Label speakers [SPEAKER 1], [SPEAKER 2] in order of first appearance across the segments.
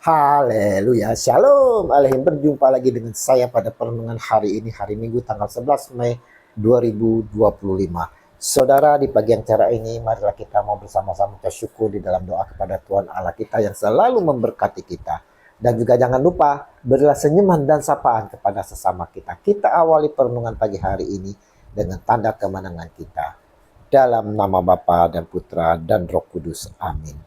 [SPEAKER 1] Haleluya, Shalom Alaikum. Berjumpa lagi dengan saya pada perenungan hari ini, hari Minggu tanggal 11 Mei 2025. Saudara, di pagi yang cerah ini, marilah kita mau bersama-sama kita syukur di dalam doa kepada Tuhan Allah kita yang selalu memberkati kita. Dan juga jangan lupa, berilah senyuman dan sapaan kepada sesama kita. Kita awali perenungan pagi hari ini dengan tanda kemenangan kita. Dalam nama Bapa dan Putra dan Roh Kudus. Amin.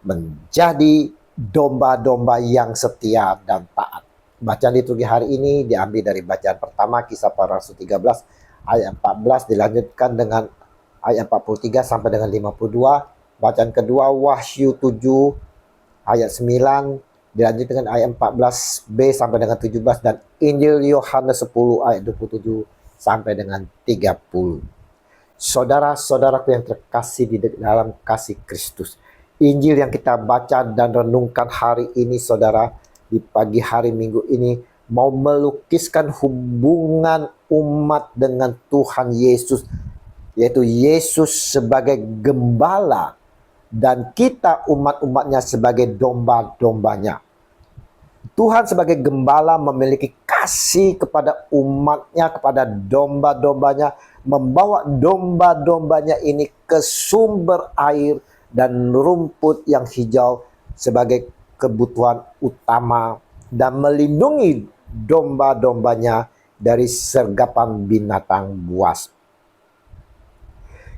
[SPEAKER 1] Menjadi domba-domba yang setia dan taat. Bacaan liturgi hari ini diambil dari bacaan pertama Kisah Para Rasul 13 ayat 14, dilanjutkan dengan ayat 43 sampai dengan 52. Bacaan kedua Wahyu 7 ayat 9 dilanjutkan dengan ayat 14b sampai dengan 17, dan Injil Yohanes 10 ayat 27 sampai dengan 30. Saudara-saudaraku yang terkasih di dalam kasih Kristus, Injil yang kita baca dan renungkan hari ini, saudara, di pagi hari Minggu ini, mau melukiskan hubungan umat dengan Tuhan Yesus, yaitu Yesus sebagai gembala dan kita umat-umatnya sebagai domba-dombanya. Tuhan sebagai gembala memiliki kasih kepada umatnya, kepada domba-dombanya, membawa domba-dombanya ini ke sumber air dan rumput yang hijau sebagai kebutuhan utama, dan melindungi domba-dombanya dari sergapan binatang buas.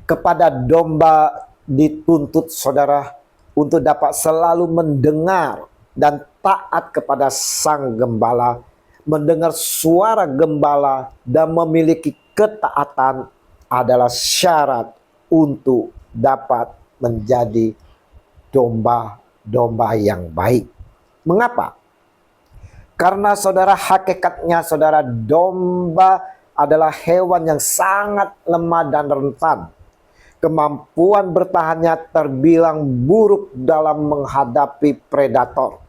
[SPEAKER 1] Kepada domba dituntut, saudara, untuk dapat selalu mendengar dan taat kepada sang gembala, mendengar suara gembala dan memiliki ketaatan adalah syarat untuk dapat menjadi domba-domba yang baik. Mengapa? Karena saudara, hakikatnya saudara, domba adalah hewan yang sangat lemah dan rentan. Kemampuan bertahannya terbilang buruk dalam menghadapi predator.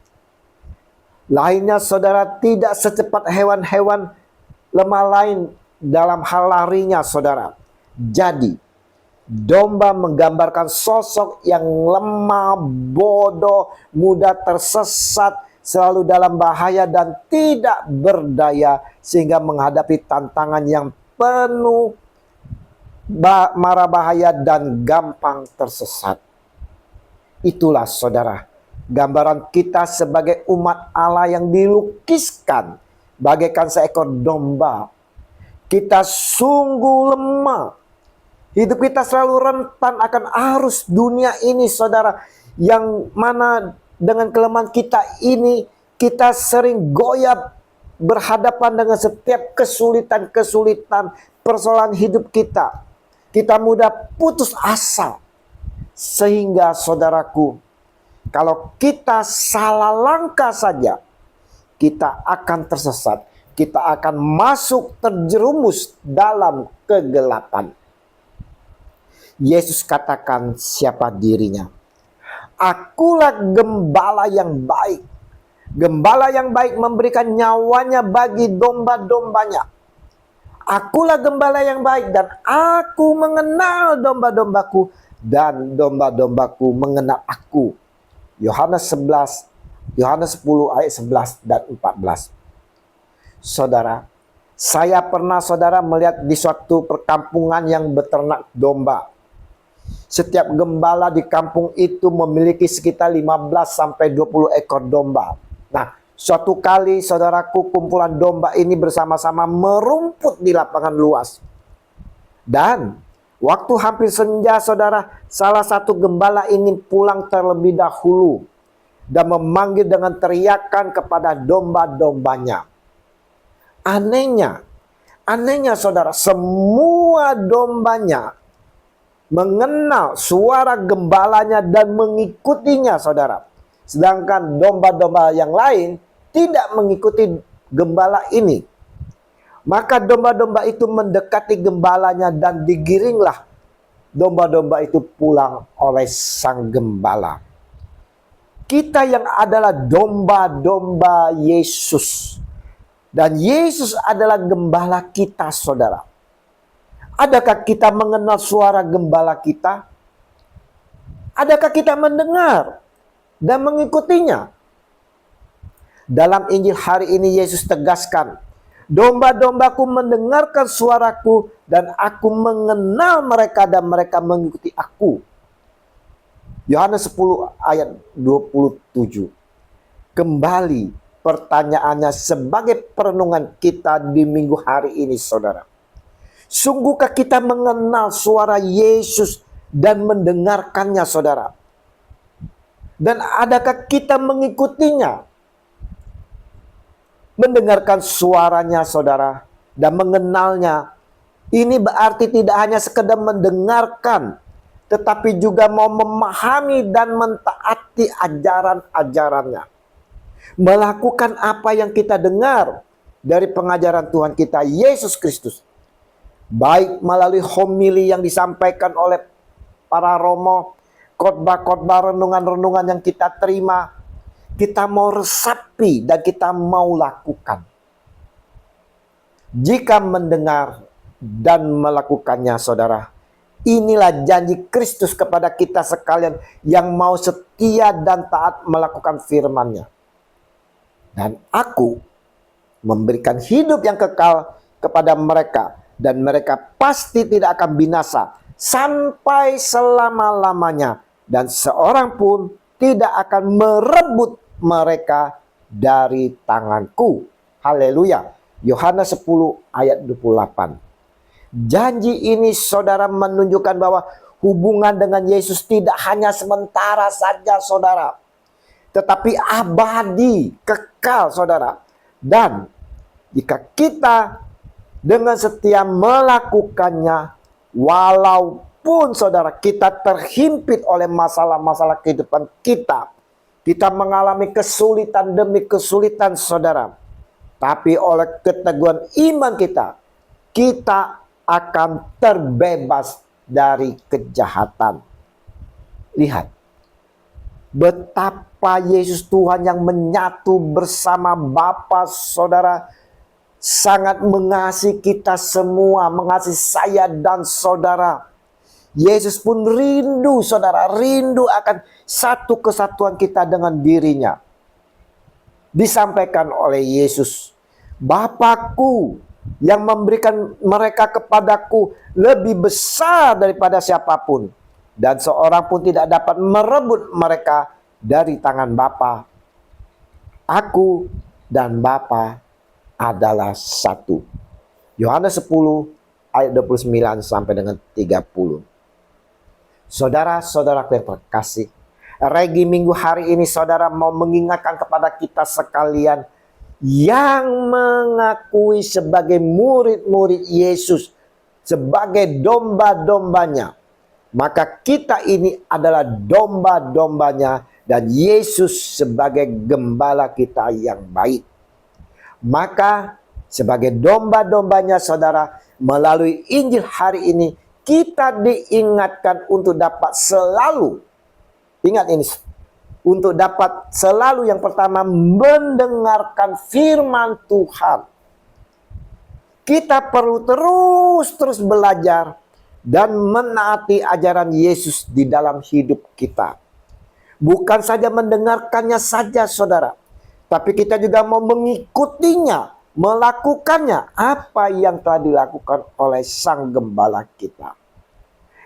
[SPEAKER 1] Lainnya saudara, tidak secepat hewan-hewan lemah lain dalam hal larinya, saudara. Jadi domba menggambarkan sosok yang lemah, bodoh, mudah tersesat, selalu dalam bahaya dan tidak berdaya, sehingga menghadapi tantangan yang penuh mara bahaya dan gampang tersesat. Itulah saudara, gambaran kita sebagai umat Allah yang dilukiskan bagaikan seekor domba. Kita sungguh lemah. Hidup kita selalu rentan akan arus dunia ini, saudara, yang mana dengan kelemahan kita ini, kita sering goyah berhadapan dengan setiap kesulitan-kesulitan persoalan hidup kita. Kita mudah putus asa. Sehingga saudaraku, kalau kita salah langkah saja, kita akan tersesat. Kita akan masuk terjerumus dalam kegelapan. Yesus katakan siapa dirinya. Akulah gembala yang baik. Gembala yang baik memberikan nyawanya bagi domba-dombanya. Akulah gembala yang baik dan aku mengenal domba-dombaku dan domba-dombaku mengenal aku. Yohanes 10 ayat 11 dan 14. Saudara, saya pernah saudara melihat di suatu perkampungan yang beternak domba. Setiap gembala di kampung itu memiliki sekitar 15-20 ekor domba. Nah, suatu kali saudaraku, kumpulan domba ini bersama-sama merumput di lapangan luas. Dan waktu hampir senja, saudara, salah satu gembala ingin pulang terlebih dahulu dan memanggil dengan teriakan kepada domba-dombanya. Anehnya saudara, semua dombanya mengenal suara gembalanya dan mengikutinya, saudara. Sedangkan domba-domba yang lain tidak mengikuti gembala ini. Maka domba-domba itu mendekati gembalanya dan digiringlah domba-domba itu pulang oleh sang gembala. Kita yang adalah domba-domba Yesus, dan Yesus adalah gembala kita, saudara. Adakah kita mengenal suara gembala kita? Adakah kita mendengar dan mengikutinya? Dalam Injil hari ini Yesus tegaskan, domba-dombaku mendengarkan suaraku dan aku mengenal mereka dan mereka mengikuti aku. Yohanes 10 ayat 27. Kembali pertanyaannya sebagai perenungan kita di minggu hari ini, saudara. Sungguhkah kita mengenal suara Yesus dan mendengarkannya, saudara? Dan adakah kita mengikutinya? Mendengarkan suaranya, saudara, dan mengenalnya, ini berarti tidak hanya sekedar mendengarkan, tetapi juga mau memahami dan mentaati ajaran-ajarannya. Melakukan apa yang kita dengar dari pengajaran Tuhan kita Yesus Kristus. Baik melalui homili yang disampaikan oleh para romo, khotbah-khotbah, renungan-renungan yang kita terima, kita mau resapi dan kita mau lakukan. Jika mendengar dan melakukannya, saudara, inilah janji Kristus kepada kita sekalian yang mau setia dan taat melakukan firman-Nya. Dan aku memberikan hidup yang kekal kepada mereka, dan mereka pasti tidak akan binasa sampai selama-lamanya, dan seorang pun tidak akan merebut mereka dari tanganku. Haleluya. Yohanes 10 ayat 28. Janji ini, saudara, menunjukkan bahwa hubungan dengan Yesus tidak hanya sementara saja, saudara, tetapi abadi, kekal, saudara. Dan jika kita dengan setia melakukannya, walaupun, saudara, kita terhimpit oleh masalah-masalah kehidupan kita, kita mengalami kesulitan demi kesulitan, saudara, tapi oleh keteguhan iman kita, kita akan terbebas dari kejahatan. Lihat betapa Yesus Tuhan yang menyatu bersama Bapa, saudara, sangat mengasihi kita semua, mengasihi saya dan saudara. Yesus pun rindu, saudara, rindu akan satu kesatuan kita dengan dirinya. Disampaikan oleh Yesus, Bapakku yang memberikan mereka kepadaku lebih besar daripada siapapun, dan seorang pun tidak dapat merebut mereka dari tangan Bapa. Aku dan Bapa adalah satu. Yohanes 10 ayat 29 sampai dengan 30. Saudara-saudaraku yang terkasih, Regi minggu hari ini, saudara, mau mengingatkan kepada kita sekalian yang mengakui sebagai murid-murid Yesus, sebagai domba-dombanya. Maka kita ini adalah domba-dombanya dan Yesus sebagai gembala kita yang baik. Maka sebagai domba-dombanya, saudara, melalui Injil hari ini kita diingatkan untuk dapat selalu, ingat ini, untuk dapat selalu yang pertama mendengarkan firman Tuhan. Kita perlu terus belajar dan menaati ajaran Yesus di dalam hidup kita. Bukan saja mendengarkannya saja, saudara, tapi kita juga mau mengikutinya, melakukannya apa yang telah dilakukan oleh Sang Gembala kita.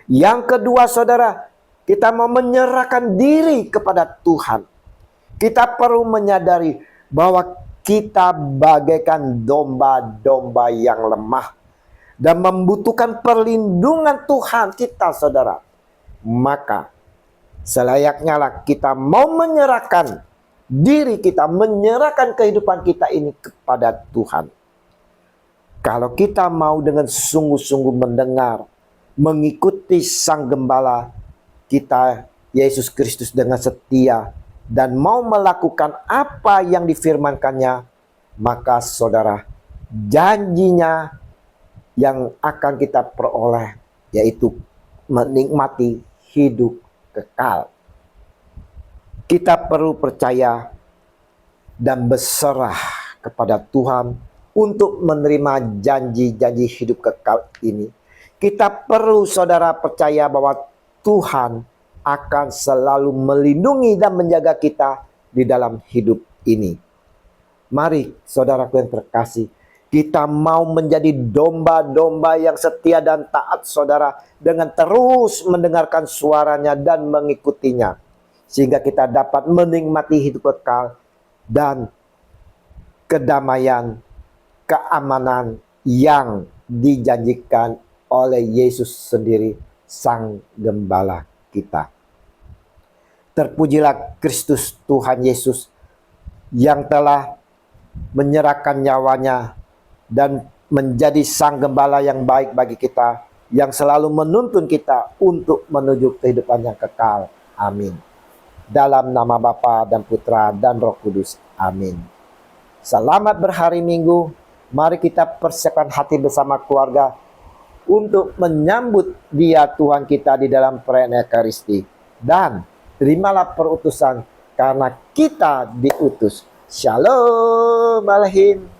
[SPEAKER 1] Yang kedua, saudara, kita mau menyerahkan diri kepada Tuhan. Kita perlu menyadari bahwa kita bagaikan domba-domba yang lemah dan membutuhkan perlindungan Tuhan kita, saudara. Maka selayaknya lah kita mau menyerahkan diri kita, menyerahkan kehidupan kita ini kepada Tuhan. Kalau kita mau dengan sungguh-sungguh mendengar, mengikuti Sang Gembala kita Yesus Kristus dengan setia dan mau melakukan apa yang difirmankannya, maka saudara, janjinya yang akan kita peroleh yaitu menikmati hidup kekal. Kita perlu percaya dan berserah kepada Tuhan untuk menerima janji-janji hidup kekal ini. Kita perlu, saudara, percaya bahwa Tuhan akan selalu melindungi dan menjaga kita di dalam hidup ini. Mari saudaraku yang terkasih, kita mau menjadi domba-domba yang setia dan taat saudara, dengan terus mendengarkan suaranya dan mengikutinya, sehingga kita dapat menikmati hidup kekal dan kedamaian, keamanan yang dijanjikan oleh Yesus sendiri, Sang Gembala kita. Terpujilah Kristus Tuhan Yesus yang telah menyerahkan nyawanya dan menjadi Sang Gembala yang baik bagi kita, yang selalu menuntun kita untuk menuju kehidupan yang kekal. Amin. Dalam nama Bapa dan Putra dan Roh Kudus. Amin. Selamat berhari Minggu. Mari kita persiapkan hati bersama keluarga untuk menyambut Dia Tuhan kita di dalam perayaan Ekaristi. Dan terimalah perutusan karena kita diutus. Shalom Alaikum.